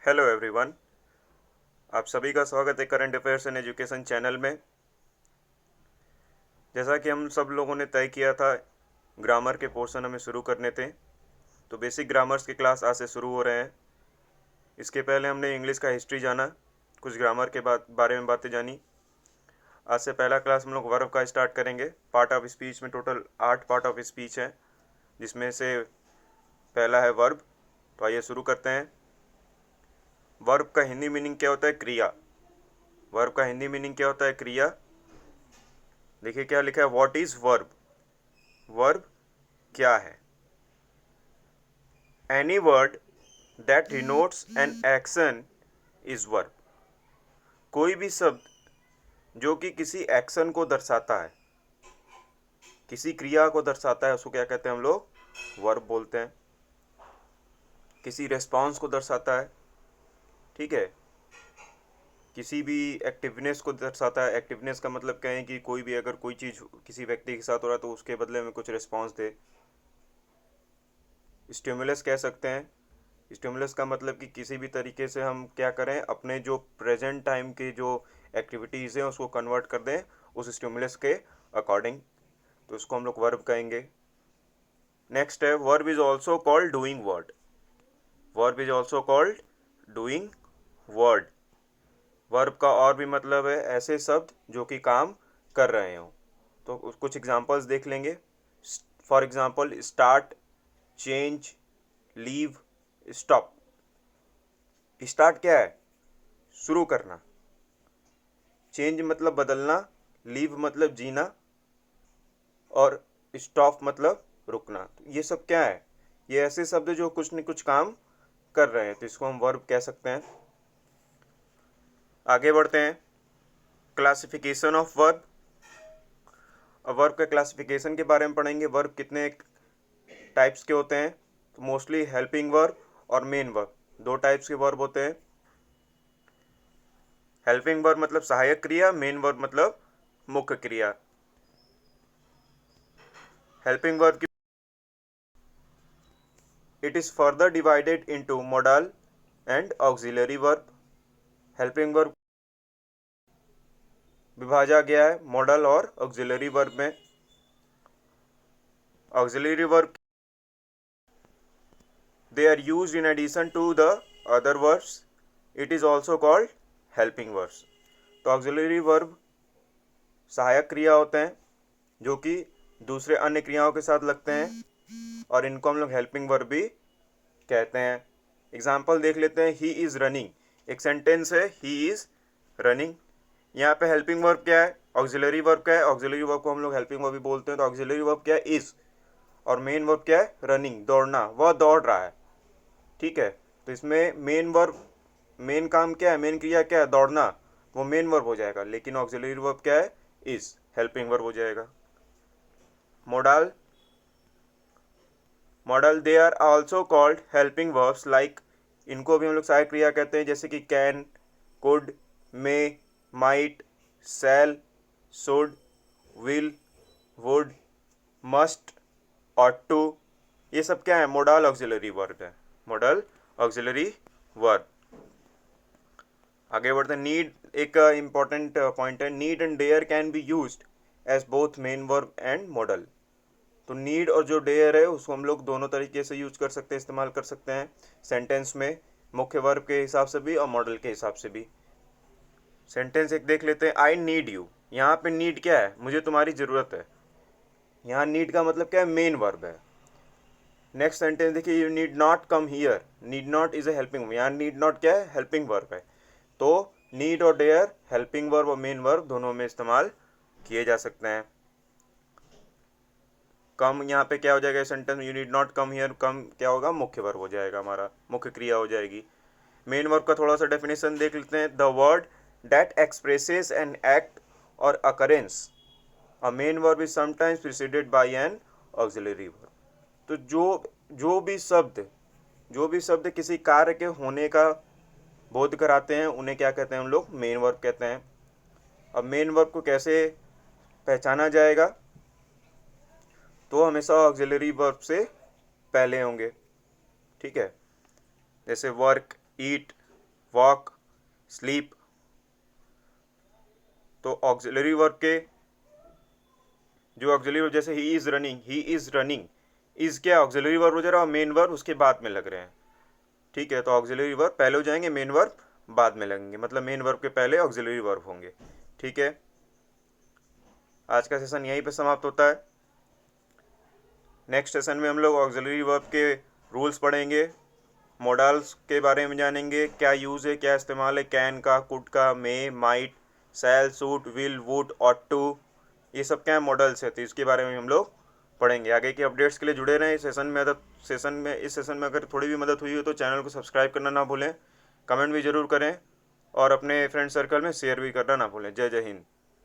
Hello everyone. आप सभी का स्वागत है current affairs and education channel में। जैसा कि हम सब लोगों ने तय किया था, ग्रामर के पोर्शन हमें शुरू करने थे, तो बेसिक ग्रामर्स की क्लास आज से शुरू हो रहे हैं। इसके पहले हमने इंग्लिश का हिस्ट्री जाना, कुछ ग्रामर के बारे में बातें जानी। आज से पहला क्लास हम लोग वर्ब का स्टार्ट करेंगे। पार्ट ऑफ स्पीच में टोटल 8 पार्ट ऑफ स्पीच हैं, जिसमें से पहला है वर्ब। तो आइए शुरू करते हैं। वर्ब का हिंदी मीनिंग क्या होता है? क्रिया। वर्ब का हिंदी मीनिंग क्या होता है? क्रिया। देखिए क्या लिखा है, व्हाट इज वर्ब। वर्ब क्या है? Any word that denotes an action is verb. कोई भी शब्द जो कि किसी एक्शन को दर्शाता है, किसी क्रिया को दर्शाता है, उसको क्या कहते हैं हम लोग? वर्ब बोलते हैं। किसी रेस्पॉन्स को दर्शाता है, ठीक है, किसी भी एक्टिवनेस को दर्शाता है। एक्टिवनेस का मतलब क्या है कि कोई भी अगर कोई चीज़ किसी व्यक्ति के साथ हो रहा है तो उसके बदले में कुछ रिस्पॉन्स दे। स्टिमुलस कह सकते हैं। स्टिमुलस का मतलब कि किसी भी तरीके से हम क्या करें, अपने जो प्रेजेंट टाइम की जो एक्टिविटीज़ हैं उसको कन्वर्ट कर दें उस स्टिमुलस के अकॉर्डिंग, तो इसको हम लोग वर्ब कहेंगे। नेक्स्ट है, verb is also called doing word. Verb is also called doing word. Verb का और भी मतलब है ऐसे शब्द जो कि काम कर रहे हों। तो कुछ एग्जांपल्स देख लेंगे। For example, start, change, leave, stop. Start क्या है? शुरू करना। चेंज मतलब बदलना। लीव मतलब जीना। और स्टॉप मतलब रुकना। तो ये सब क्या है? ये ऐसे शब्द जो कुछ न कुछ काम कर रहे हैं, तो इसको हम वर्ब कह सकते हैं। आगे बढ़ते हैं। Classification of verb. अब वर्ब के क्लासिफिकेशन के बारे में पढ़ेंगे। वर्ब कितने टाइप्स के होते हैं? तो मोस्टली हेल्पिंग वर्ब और मेन वर्ब, दो टाइप्स के वर्ब होते हैं। हेल्पिंग वर्ब मतलब सहायक क्रिया, मेन वर्ब मतलब मुख्य क्रिया। हेल्पिंग वर्ब की it is further divided into modal and auxiliary verb. Helping verb विभाजा गया है मॉडल और ऑक्सिलरी वर्ब में। Auxiliary verb they are used in addition to the other verbs. It is also called helping verbs. तो auxiliary verb सहायक क्रिया होते हैं जो कि दूसरे अन्य क्रियाओं के साथ लगते हैं, और इनको हम लोग हेल्पिंग वर्ब भी कहते हैं। एग्जाम्पल देख लेते हैं। ही इज़ रनिंग, एक सेंटेंस है, ही इज़ रनिंग। यहाँ पे हेल्पिंग वर्ब क्या है? ऑक्सिलरी वर्ब क्या है? ऑक्सिलरी वर्ब को हम लोग हेल्पिंग वर्ब भी बोलते हैं। तो ऑक्सिलरी वर्ब क्या है? इज़। और मेन वर्ब क्या है? रनिंग, दौड़ना, वह दौड़ रहा है, ठीक है। तो इसमें मेन वर्ब, मेन काम क्या है, मेन क्रिया क्या है? दौड़ना, वो मेन वर्ब हो जाएगा। लेकिन ऑक्सिलरी वर्ब क्या है? इज, हेल्पिंग वर्ब हो जाएगा। Modal, modal they are also called helping verbs like, इनको भी हम लोग सहायक क्रिया कहते हैं, जैसे कि can, could, may, might, shall, should, will, would, must, ought to. ये सब क्या है? मॉडल ऑक्सिलरी वर्ब है। Modal auxiliary verb. आगे बढ़ते हैं। नीड एक इंपॉर्टेंट पॉइंट है। Need and dare can be used as both main verb and modal. तो नीड और जो डेयर है उसको हम लोग दोनों तरीके से यूज कर सकते हैं, इस्तेमाल कर सकते हैं सेंटेंस में, मुख्य वर्ब के हिसाब से भी और मॉडल के हिसाब से भी। सेंटेंस एक देख लेते हैं। I need you. यहाँ पे नीड क्या है? मुझे तुम्हारी ज़रूरत है। यहाँ नीड का मतलब क्या है? मेन वर्ब है। नेक्स्ट सेंटेंस देखिए, you need not come here. Need not is a helping, यहाँ नीड नॉट क्या है? हेल्पिंग वर्ब है। तो नीड और डेयर हेल्पिंग वर्ब और मेन वर्ब दोनों में इस्तेमाल किए जा सकते हैं। कम यहाँ पे क्या हो जाएगा सेंटेंस में? You need not come here, come क्या होगा? मुख्य वर्ब हो जाएगा, हमारा मुख्य क्रिया हो जाएगी। मेन वर्ब का थोड़ा सा डेफिनेशन देख लेते हैं। The word that expresses an act or occurrence. A main verb is sometimes preceded by an auxiliary verb. तो जो भी शब्द किसी कार्य के होने का बोध कराते हैं उन्हें क्या कहते हैं हम लोग? मेन वर्ब कहते हैं। अब मेन वर्ब को कैसे पहचाना जाएगा? तो हमेशा ऑक्सिलरी वर्ब से पहले होंगे, ठीक है। जैसे वर्क, ईट, वॉक, स्लीप। तो ऑक्सिलरी वर्ब के जो ऑक्सिलरी वर्ब जैसे ही इज रनिंग, इज क्या ऑक्सिलरी वर्ब हो जा रहा है और मेन वर्ब उसके बाद में लग रहे हैं। ठीक है, तो ऑक्सिलरी वर्ब पहले हो जाएंगे, मेन वर्ब बाद में लगेंगे, मतलब मेन वर्ब के पहले ऑक्सिलरी वर्ब होंगे। ठीक है, आज का सेशन यहीं पे समाप्त होता है। नेक्स्ट सेशन में हम लोग ऑक्सिलरी वर्ब के रूल्स पढ़ेंगे, मॉडल्स के बारे में जानेंगे, क्या यूज़ है, क्या इस्तेमाल है कैन का, कुड का, may, might, shall, should, will, would, ought to, ये सब क्या मॉडल्स है, तो इसके बारे में हम लोग पढ़ेंगे। आगे की अपडेट्स के लिए जुड़े रहें। इस सेशन में अगर थोड़ी भी मदद हुई हो तो चैनल को सब्सक्राइब करना ना भूलें, कमेंट भी ज़रूर करें और अपने फ्रेंड सर्कल में शेयर भी करना ना भूलें। जय जय हिंद।